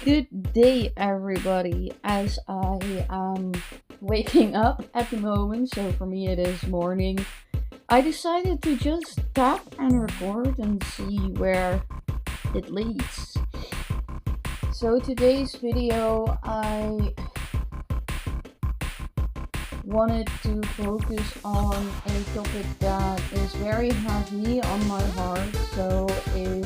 Good day, everybody. As I am waking up at the moment, so for me it is morning, I decided to just tap and record and see where it leads. So, today's video, I wanted to focus on a topic that is very heavy on my heart. So, if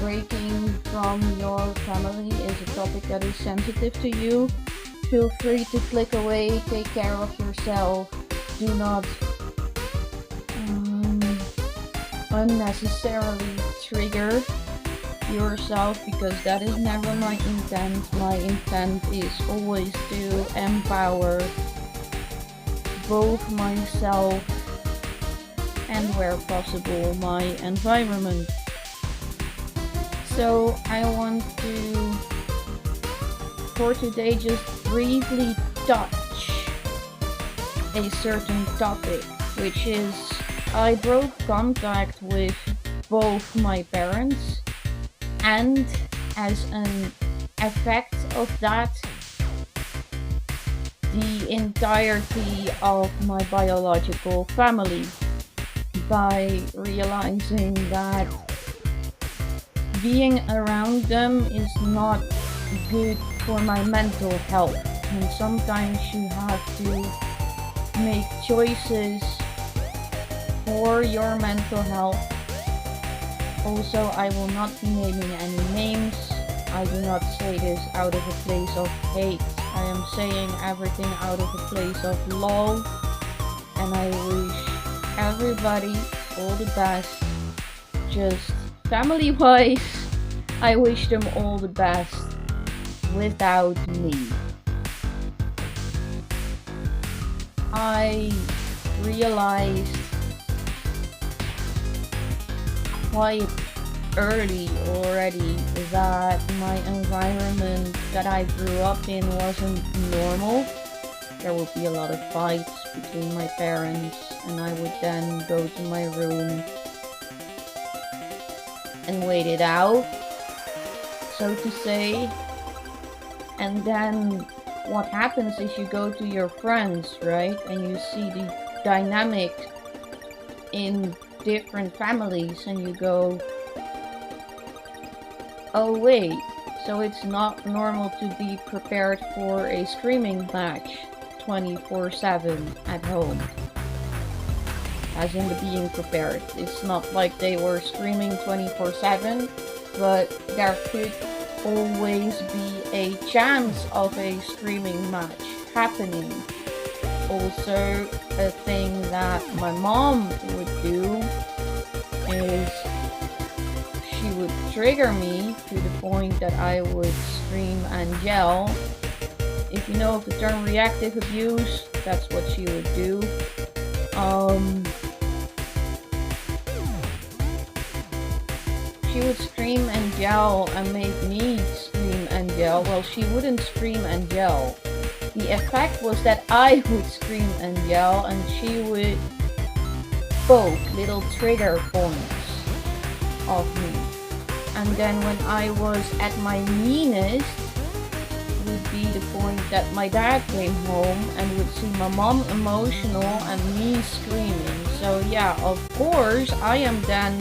breaking from your family is a topic that is sensitive to you, feel free to click away, take care of yourself. Do not um, unnecessarily trigger yourself because that is never my intent. My intent is always to empower both myself and, where possible, my environment. So I want to, for today, just briefly touch a certain topic, which is I broke contact with both my parents, and as an effect of that, the entirety of my biological family, by realizing that being around them is not good for my mental health, and sometimes you have to make choices for your mental health. Also, I will not be naming any names. I do not say this out of a place of hate. I am saying everything out of a place of love, and I wish everybody all the best. Just family wise, I wish them all the best without me. I realized quite early already that my environment that I grew up in wasn't normal. There would be a lot of fights between my parents, and I would then go to my room and wait it out, so to say. And then what happens is you go to your friends, right? And you see the dynamic in different families, and you go, oh wait, so it's not normal to be prepared for a screaming match 24/7 at home. As in the being prepared. It's not like they were screaming 24/7, but there could always be a chance of a screaming match happening. Also, a thing that my mom would do is she would trigger me to the point that I would scream and yell. If you know of the term reactive abuse, that's what she would do. She would scream and yell and make me scream and yell. Well, she wouldn't scream and yell. The effect was that I would scream and yell, and she would poke little trigger points of me. And then when I was at my meanest, would be the point that my dad came home and would see my mom emotional and me screaming. So yeah, of course, I am then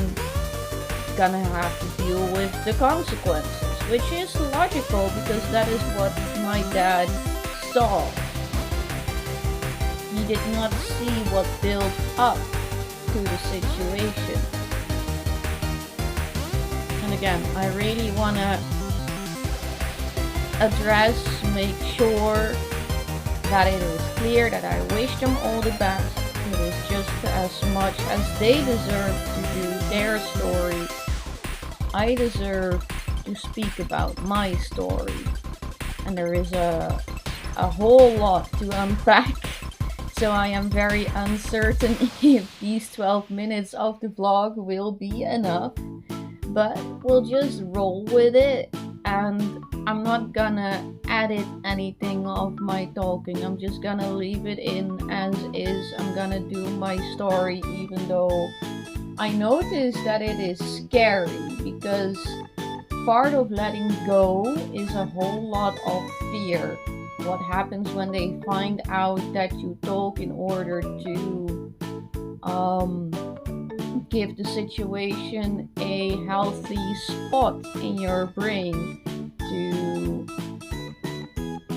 gonna have to deal with the consequences, which is logical because that is what my dad saw. He did not see what built up to the situation. And again, I really wanna address, make sure that it is clear that I wish them all the best. It is just as much as they deserve to do their story, I deserve to speak about my story. And there is a whole lot to unpack. So I am very uncertain if these 12 minutes of the vlog will be enough. But we'll just roll with it. And I'm not gonna edit anything of my talking. I'm just gonna leave it in as is. I'm gonna do my story even though I noticed that it is scary because part of letting go is a whole lot of fear. What happens when they find out that you talk in order to give the situation a healthy spot in your brain to,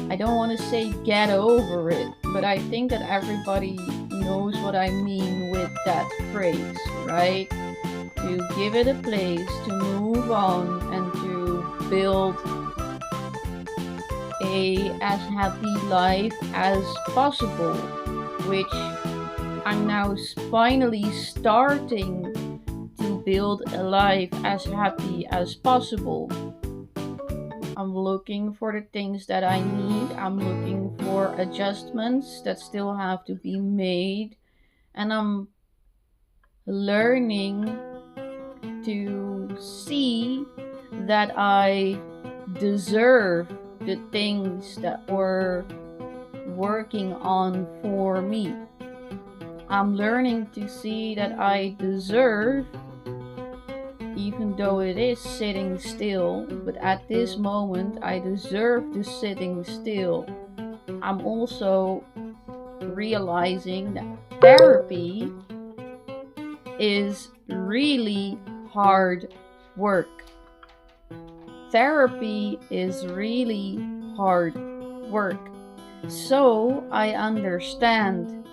I don't want to say get over it, but I think that everybody knows what I mean with that phrase, right? To give it a place, to move on, and to build a as happy life as possible, which I'm now finally starting to build a life as happy as possible. I'm looking for the things that I need. I'm looking for adjustments that still have to be made. And I'm learning to see that I deserve the things that were working on for me. I'm learning to see that I deserve, even though it is sitting still, but at this moment I deserve the sitting still. I'm also realizing that therapy is really hard work. Therapy is really hard work. So I understand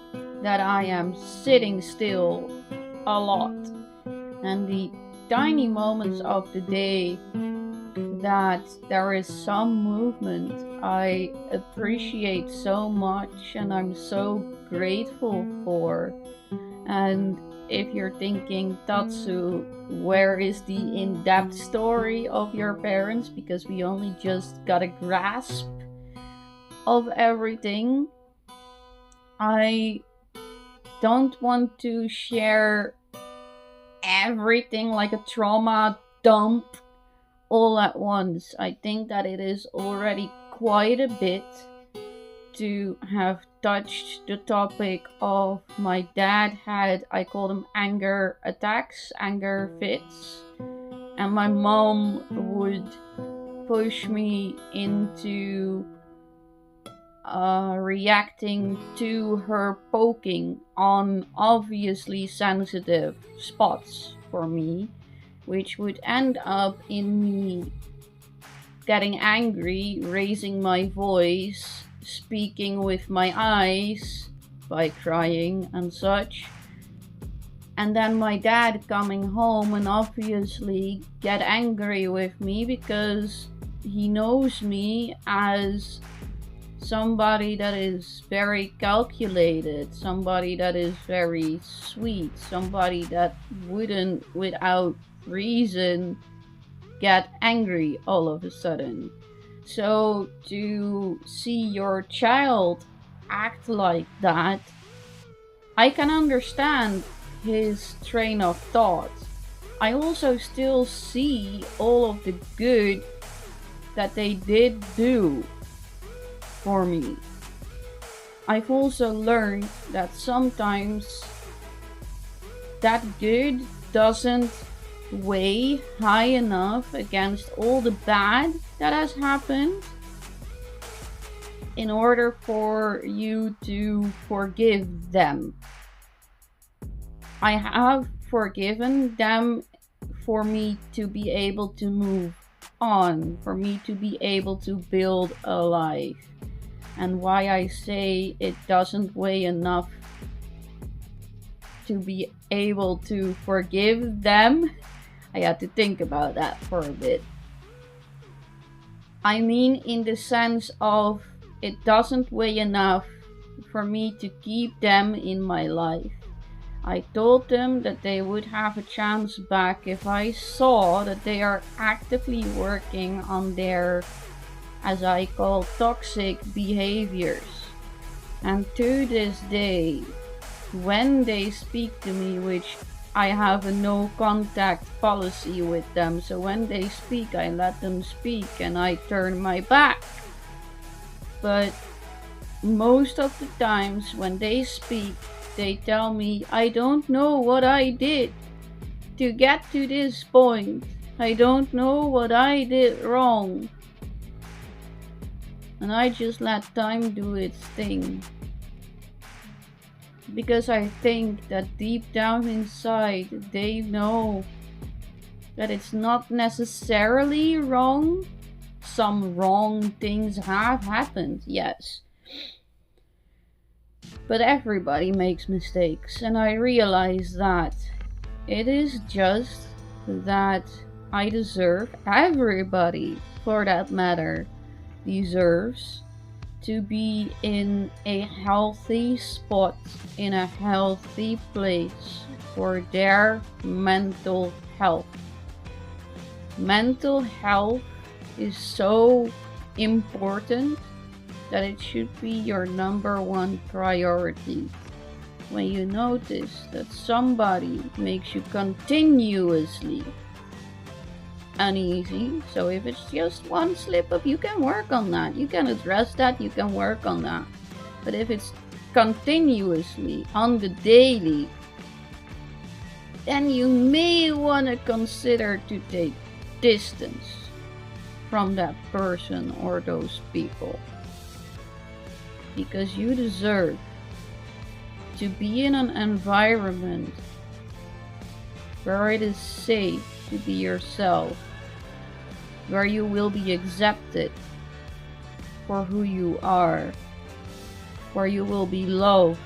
that I am sitting still a lot. And the tiny moments of the day that there is some movement, I appreciate so much and I'm so grateful for. And if you're thinking, Tatsu, where is the in-depth story of your parents? Because we only just got a grasp of everything. I don't want to share everything like a trauma dump all at once. I think that it is already quite a bit to have touched the topic of my dad had, I call them anger attacks, anger fits, and my mom would push me into reacting to her poking on obviously sensitive spots for me, which would end up in me getting angry, raising my voice, speaking with my eyes by crying and such. And then my dad coming home and obviously get angry with me because he knows me as somebody that is very calculated, somebody that is very sweet, somebody that wouldn't without reason get angry all of a sudden. So to see your child act like that, I can understand his train of thought. I also still see all of the good that they did do for me. I've also learned that sometimes that good doesn't weigh high enough against all the bad that has happened in order for you to forgive them. I have forgiven them for me to be able to move on, for me to be able to build a life. And why I say it doesn't weigh enough to be able to forgive them, I had to think about that for a bit. I mean in the sense of it doesn't weigh enough for me to keep them in my life. I told them that they would have a chance back if I saw that they are actively working on their, as I call, toxic behaviors. And to this day, when they speak to me, which I have a no contact policy with them, so when they speak, I let them speak and I turn my back. But most of the times when they speak, they tell me, I don't know what I did to get to this point. I don't know what I did wrong. And I just let time do its thing. Because I think that deep down inside, they know that it's not necessarily wrong. Some wrong things have happened, yes. But everybody makes mistakes, and I realize that it is just that I deserve, everybody for that matter, deserves to be in a healthy spot, in a healthy place for their mental health. Mental health is so important that it should be your number one priority. When you notice that somebody makes you continuously uneasy, so if it's just one slip up, you can work on that, you can address that, you can work on that. But if it's continuously on the daily, then you may want to consider to take distance from that person or those people, because you deserve to be in an environment where it is safe to be yourself, where you will be accepted for who you are, where you will be loved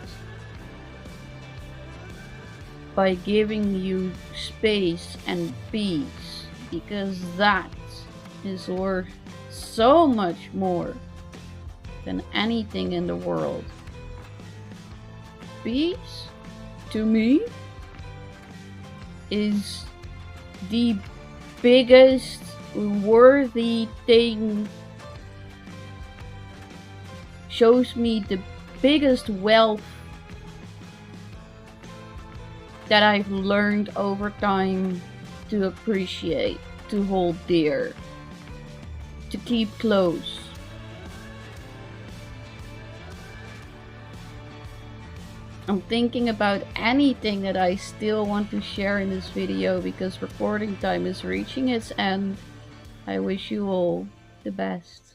by giving you space and peace, because that is worth so much more than anything in the world. Peace, to me, is the biggest worthy thing, shows me the biggest wealth that I've learned over time to appreciate, to hold dear, to keep close. I'm thinking about anything that I still want to share in this video because recording time is reaching its end. I wish you all the best.